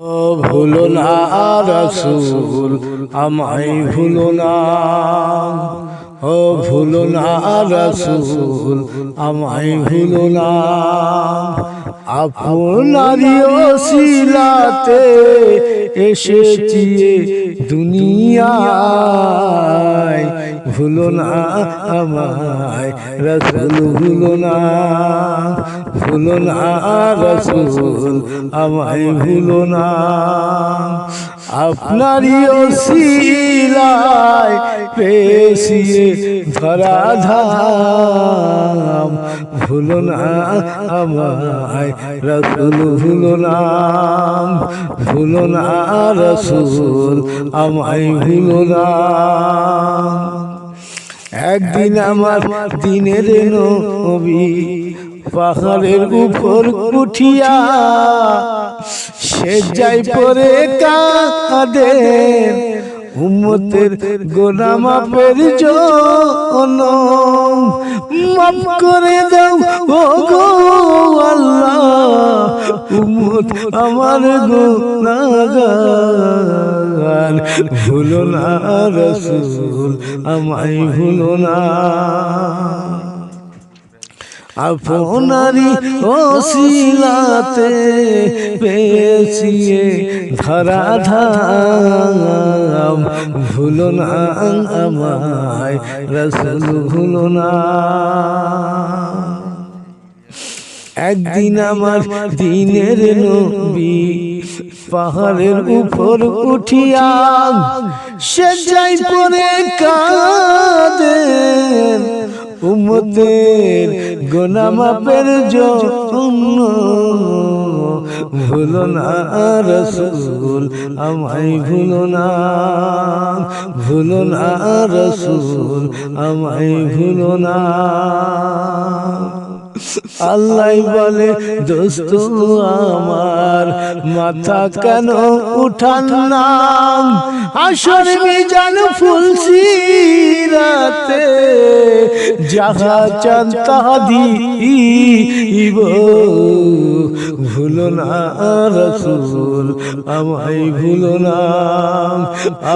ভুলো না রাসূল আমায় ভুলো না, ও ভুলো না রাসূল আমায় ভুলো না। আপনারই ওসিলাতে এসেছি দুনিয়ায়, ভুলো না আমায় রাসূল ভুলো না, ভুলো না রাসূল আমায় ভুলো না। আপনারই ওসিলায় পেয়েছি ধরা ধাম, ভুলো না আমায় রাসূল ভুলো না, ভুলো না রাসূল আমায় ভুলো না। একদিন আমার দিনের নবী পাহাড়ের উপর উঠিয়া সেজদায় পড়ে কাঁদেন উম্মতের গুনাহ মাফের জন্য। মাফ করে দাও ও গো আল্লাহ, উম্মত আমার গুনাহগার, ভুলো না রাসূল আমায় ভুলো না। আপনারই ওসিলাতে পেয়েছি ধরা ধাম, ভুলো না আমায় রাসূল ভুলো না। একদিন আমার দিনের নবী পাহাড়ের উপর উঠিয়া সেজদায় পড়ে কাঁদেন উম্মতের গুনাহ মাফের জন্য। ভুলো না রাসূল আমায় ভুলো না, ভুলো না রাসূল আমায় ভুলো না। আল্লাহ বলে দোস্ত আমার মাথা কেন উঠান না, হাসর মিজান ফুলসিরাতে যাহা চান তাহা দিব। ভুলো না রাসূল আমায় ভুলো না,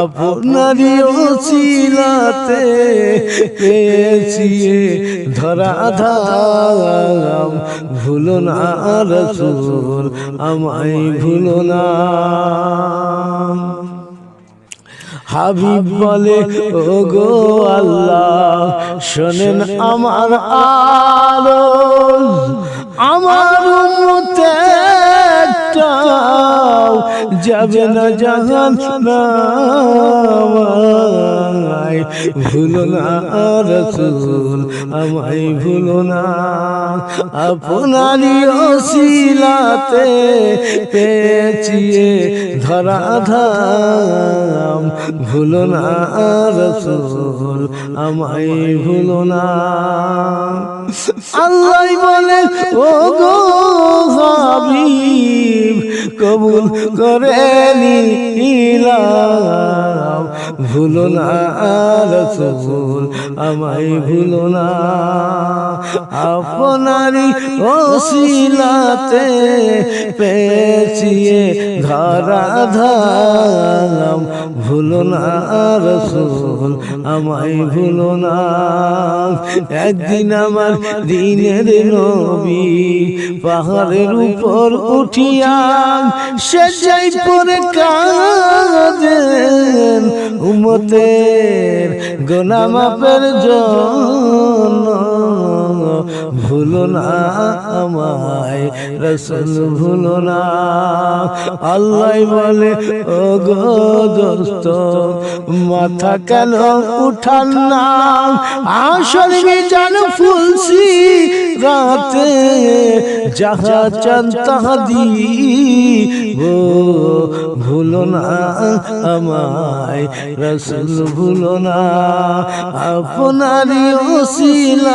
আপনারই ওসিলাতে পেয়েছি ধরা ধাম, ভুলো না রাসূল আমায় ভুলো না। হাবিব বলে ও গো আল্লাহ শোনেন আমার আরজ, আমার উম্মতেরটাও যাবে না জাহান্নামে, ভুলো না রাসূল আমায় ভুলো না। আপনারই ওসিলাতে পেয়েছি ধরা ধাম, ভুলো না রাসূল আমায় ভুলো না। আল্লাহ বলে ও গো হাবিব কবুল করে নিলাম, ভুলো না রাসূল আমায় ভুলো না। আপনারই ওসিলাতে পেয়েছি ধরা ধাম, ভুলো না রাসূল আমায় ভুলো না। একদিন আমার দিনের নবী পাহাড়ের উপর উঠিয়া সেজদায় পড়ে কাঁদেন উম্মতের গুনাহ মাফের জন্য। ভুলো না আমায় রাসূল ভুলো না। আল্লাহ বলে ও গো দোস্ত মাথা কেন উঠান না, হাসর মিজান ফুলসিরাতে যাহা চান তাহা দিব। ভুলো না আমায় রাসূল ভুলো না, আপনারই ওসিলা